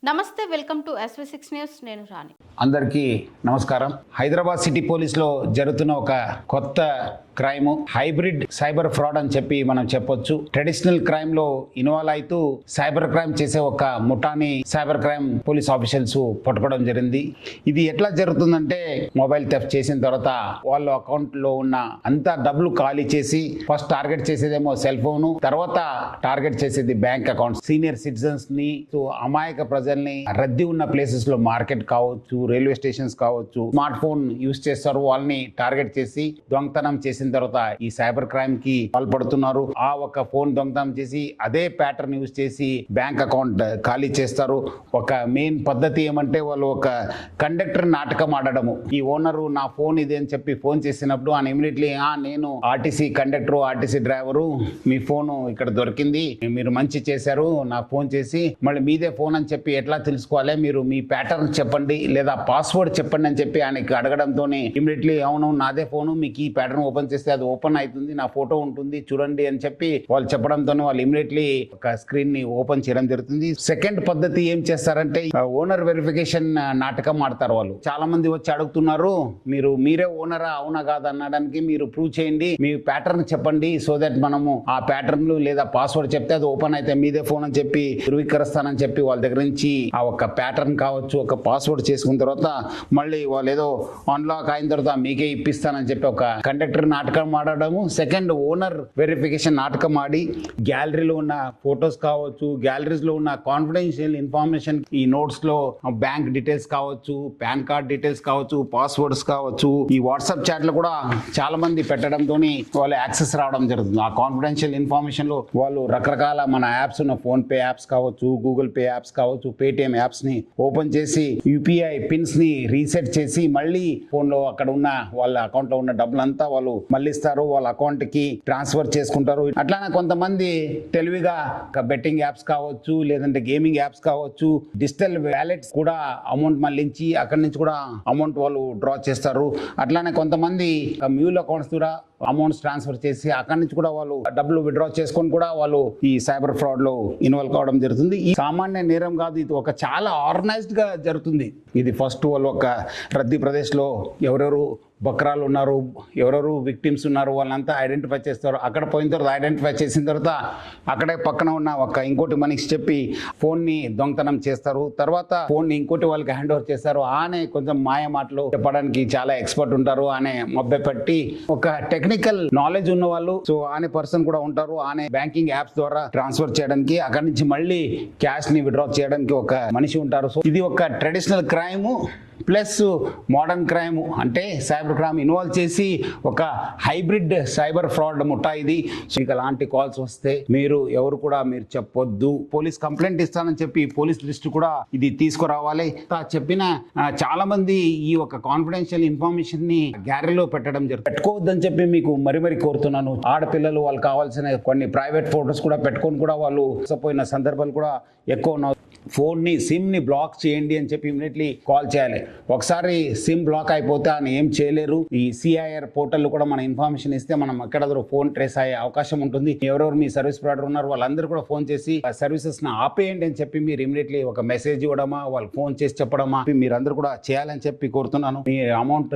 నమస్తే, welcome to SV6 news. నేను రాణి. అందరికీ నమస్కారం. హైదరాబాద్ సిటీ పోలీస్లో జరుగుతున్న ఒక కొత్త క్రైమ్ హైబ్రిడ్ సైబర్ ఫ్రాడ్ అని చెప్పి మనం చెప్పొచ్చు. ట్రెడిషనల్ క్రైమ్ లో ఇన్వాల్వ్ అవుతూ సైబర్ క్రైమ్ చేసే ఒక ముఠాని సైబర్ క్రైమ్ పోలీస్ ఆఫీషియల్స్ పట్టుకోవడం జరిగింది. ఇది ఎట్లా జరుగుతుందంటే, మొబైల్ థెఫ్ట్ చేసిన తర్వాత వాళ్ళ అకౌంట్ లో ఉన్న అంతా డబ్బులు ఖాళీ చేసి ఫస్ట్ టార్గెట్ చేసేదేమో సెల్ ఫోన్, తర్వాత టార్గెట్ చేసేది బ్యాంక్ అకౌంట్. సీనియర్ సిటిజన్స్ ని, అమాయక ప్రజల్ని, రద్దీ ఉన్న ప్లేసెస్ లో మార్కెట్ కావచ్చు, రైల్వే స్టేషన్స్ కావచ్చు, స్మార్ట్ ఫోన్ యూజ్ చేస్తారు. వాళ్ళని టార్గెట్ చేసి దొంగతనం చేసిన తర్వాత ఈ సైబర్ క్రైమ్ కి పాల్పడుతున్నారు. ఆ ఒక ఫోన్ దొంగతనం చేసి అదే ప్యాటర్న్ యూజ్ చేసి బ్యాంక్ అకౌంట్ ఖాళీ చేస్తారు. ఒక మెయిన్ పద్ధతి ఏమంటే, వాళ్ళు ఒక కండక్టర్ నాటకం ఆడడము. ఈ ఓనరు నా ఫోన్ ఇది అని చెప్పి ఫోన్ చేసినప్పుడు ఆయన ఇమీడియట్లీ, నేను ఆర్టీసీ కండక్టర్, ఆర్టీసీ డ్రైవరు, మీ ఫోన్ ఇక్కడ దొరికింది, మీరు మంచి చేశారు, నాకు ఫోన్ చేసి మళ్ళీ మీదే ఫోన్ అని చెప్పి ఎట్లా తెలుసుకోవాలి, మీరు మీ ప్యాటర్న్ చెప్పండి లేదా పాస్వర్డ్ చెప్పండి అని చెప్పి ఆయనకి అడగడంతోనే ఇమీడియట్లీ అవును నాదే ఫోను, మీకు ఈ ప్యాటర్న్ ఓపెన్ చేస్తే అది ఓపెన్ అవుతుంది, నా ఫోటో ఉంటుంది చూడండి అని చెప్పి వాళ్ళు చెప్పడంతోనే వాళ్ళు ఇమీడియట్లీ ఒక స్క్రీన్ ని ఓపెన్ చేయడం జరుగుతుంది. సెకండ్ పద్ధతి ఏం చేస్తారంటే, ఓనర్ వెరిఫికేషన్ నాటకం ఆడతారు. వాళ్ళు చాలా మంది వచ్చి అడుగుతున్నారు, మీరే ఓనరా అవునా కాదా అనడానికి మీరు ప్రూవ్ చేయండి, మీ ప్యాటర్న్ చెప్పండి, సో దట్ మనము ఆ ప్యాటర్న్ లేదా పాస్వర్డ్ చెప్తే అది ఓపెన్ అయితే మీదే ఫోన్ అని చెప్పి ధృవీకరిస్తానని చెప్పి వాళ్ళ దగ్గర నుంచి ఆ ఒక ప్యాటర్న్ కావచ్చు, ఒక పాస్వర్డ్ చేసుకున్న తర్వాత మళ్ళీ వాళ్ళు ఏదో అన్లాక్ అయిన తర్వాత మీకే ఇప్పిస్తానని చెప్పి ఒక కండక్టర్ నాటకం ఆడడము. సెకండ్, ఓనర్ వెరిఫికేషన్ నాటకం ఆడి గ్యాలరీలో ఉన్న ఫొటోస్ కావచ్చు, గ్యాలరీస్ లో ఉన్న కాన్ఫిడెన్షియల్ ఇన్ఫర్మేషన్, ఈ నోట్స్ లో బ్యాంక్ డీటెయిల్స్ కావచ్చు, పాన్ కార్డ్ డీటెయిల్స్ కావచ్చు, పాస్వర్డ్స్ కావచ్చు, ఈ వాట్సాప్ చాట్ లో కూడా చాలా మంది పెట్టడంతో వాళ్ళు యాక్సెస్ రావడం జరుగుతుంది. ఆ కాన్ఫిడెన్షియల్ ఇన్ఫర్మేషన్ లో వాళ్ళు రకరకాల మన యాప్స్ ఉన్న ఫోన్ పే యాప్స్ కావచ్చు, గూగుల్ పే యాప్స్ కావచ్చు, పేటిఎం యాప్స్ ని ఓపెన్ చేసి యూపీఐ పిన్స్ ని రీసెట్ చేసి మళ్ళీ ఫోన్ లో అక్కడ ఉన్న వాళ్ళ అకౌంట్ లో ఉన్న డబ్బులంతా వాళ్ళు మళ్ళీ ఇస్తారు, వాళ్ళ అకౌంట్ కి ట్రాన్స్ఫర్ చేసుకుంటారు. అట్లానే కొంతమంది తెలివిగా బెట్టింగ్ యాప్స్ కావచ్చు, లేదంటే గేమింగ్ యాప్స్ కావచ్చు, డిజిటల్ వ్యాలెట్స్ కూడా అమౌంట్ మళ్ళించి అక్కడి నుంచి కూడా అమౌంట్ వాళ్ళు డ్రా చేస్తారు. అట్లానే కొంతమంది మ్యూల్ అకౌంట్స్ కూడా అమౌంట్స్ ట్రాన్స్ఫర్ చేసి అక్కడి నుంచి కూడా వాళ్ళు డబ్బులు విత్డ్రా చేసుకొని కూడా వాళ్ళు ఈ సైబర్ ఫ్రాడ్ లో ఇన్వాల్వ్ కావడం జరుగుతుంది. ఈ సామాన్య నేరం కాదు, ఇది ఒక చాలా ఆర్గనైజ్డ్ గా జరుగుతుంది. ఇది ఫస్ట్ వాళ్ళు ఒక రద్దీ ప్రదేశ్ లో ఎవరెవరు బక్రాలు ఉన్నారు, ఎవరెవరు విక్టిమ్స్ ఉన్నారు, వాళ్ళంతా ఐడెంటిఫై చేస్తారు. అక్కడ పోయిన తర్వాత ఐడెంటిఫై చేసిన తర్వాత అక్కడే పక్కన ఉన్న ఒక ఇంకోటి మనిషి చెప్పి ఫోన్ ని దొంగతనం చేస్తారు. తర్వాత ఫోన్ ని ఇంకోటి వాళ్ళకి హ్యాండ్ ఓవర్ చేస్తారు. ఆనే కొంచెం మాయ మాటలు చెప్పడానికి చాలా ఎక్స్పర్ట్ ఉంటారు. ఆనే మభ్య పెట్టి ఒక టెక్నికల్ నాలెడ్జ్ ఉన్న వాళ్ళు, సో ఆనే పర్సన్ కూడా ఉంటారు. ఆనే బ్యాంకింగ్ యాప్స్ ద్వారా ట్రాన్స్ఫర్ చేయడానికి, అక్కడి నుంచి మళ్ళీ క్యాష్ ని విత్డ్రా చేయడానికి ఒక మనిషి ఉంటారు. సో ఇది ఒక traditional crime plus modern crime, అంటే సైబర్ క్రైమ్ ఇన్వాల్వ్ చేసి ఒక హైబ్రిడ్ సైబర్ ఫ్రాడ్ ముఠా ఇది. సో ఇక అలాంటి కాల్స్ వస్తే మీరు ఎవరు కూడా మీరు చెప్పొద్దు. పోలీస్ కంప్లైంట్ ఇస్తానని చెప్పి పోలీస్ లిస్ట్ కూడా ఇది తీసుకురావాలి. చెప్పిన చాలా మంది ఈ ఒక కాన్ఫిడెన్షియల్ ఇన్ఫర్మేషన్ ని గ్యాలరీలో పెట్టడం జరుగుతుంది. పెట్టుకోవద్దని చెప్పి మీకు మరి కోరుతున్నాను. ఆడపిల్లలు వాళ్ళు కావాల్సిన కొన్ని ప్రైవేట్ ఫోటోస్ కూడా పెట్టుకొని కూడా వాళ్ళు మోసపోయిన సందర్భాలు కూడా ఎక్కువ ఉన్నాయి. ఫోన్ ని సిమ్ ని బ్లాక్ చేయండి అని చెప్పి ఇమీడియట్లీ కాల్ చేయాలి. ఒకసారి సిమ్ బ్లాక్ అయిపోతే ఆయన ఏం చేయలేరు. ఈ సిఐఆర్ పోర్టల్ కూడా మన ఇన్ఫర్మేషన్ ఇస్తే మనం ఎక్కడ ఫోన్ ట్రేస్ అయ్యే అవకాశం ఉంటుంది. ఎవరెవరు మీ సర్వీస్ ప్రొవైడర్ ఉన్నారు వాళ్ళందరూ కూడా ఫోన్ చేసి సర్వీసెస్ ని ఆపేయండి అని చెప్పి మీరు ఇమీడియట్లీ ఒక మెసేజ్ ఇవ్వడమా, వాళ్ళు ఫోన్ చేసి చెప్పడమా మీరందరూ కూడా చేయాలని చెప్పి కోరుతున్నాను. మీ అమౌంట్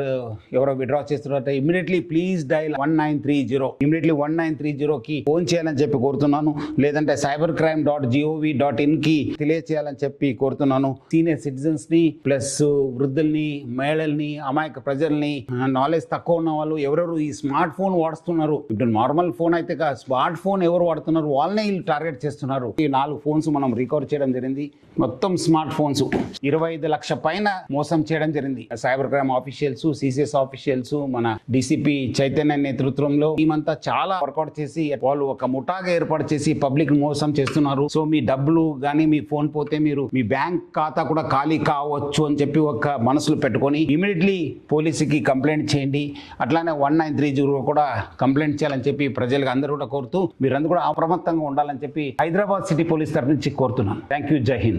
ఎవరో విత్డ్రా చేస్తున్నారంటే ఇమీడియట్లీ ప్లీజ్ డైల్ 1930, ఇమీడియట్లీ 1930 కి ఫోన్ చేయాలని చెప్పి కోరుతున్నాను. లేదంటే cybercrime.gov.in కి తెలియజేయాలని చెప్పి కోరుతున్నాను. సీనియర్ సిటిజన్స్ ని ప్లస్ వృద్ధుల్ని, మహిళల్ని, అమాయక ప్రజల్ని, నాలెడ్జ్ తక్కువ ఉన్న వాళ్ళు ఎవరెవరు ఈ స్మార్ట్ ఫోన్ వాడుతున్నారు, ఇప్పుడు నార్మల్ ఫోన్ అయితే స్మార్ట్ ఫోన్ ఎవరు వాడుతున్నారు వాళ్ళనే వీళ్ళు టార్గెట్ చేస్తున్నారు. ఈ 4 ఫోన్స్ మనం రికవర్ చేయడం జరిగింది. మొత్తం స్మార్ట్ ఫోన్స్ 25 లక్షల పైన మోసం చేయడం జరిగింది. Cyber crime officials, CCS officials, మన డిసిపి చైతన్య నేతృత్వంలో టీమంతా చాలా వర్కౌట్ చేసి వాళ్ళు ఒక ముఠాగా ఏర్పాటు చేసి పబ్లిక్ మోసం చేస్తున్నారు. సో మీ డబ్బులు కానీ మీ ఫోన్ పోతే మీరు మీ బ్యాంక్ ఖాతా కూడా ఖాళీ కావచ్చు అని చెప్పి ఒక మనసులో పెట్టుకొని ఇమీడియట్లీ పోలీసుకి కంప్లైంట్ చేయండి. అట్లానే 1930 కూడా కంప్లైంట్ చేయాలని చెప్పి ప్రజలకు అందరూ కూడా కోరుతూ మీరందరూ కూడా అప్రమత్తంగా ఉండాలని చెప్పి హైదరాబాద్ సిటీ పోలీస్ తరఫు నుంచి కోరుతున్నాను. Thank you. జై హింద్.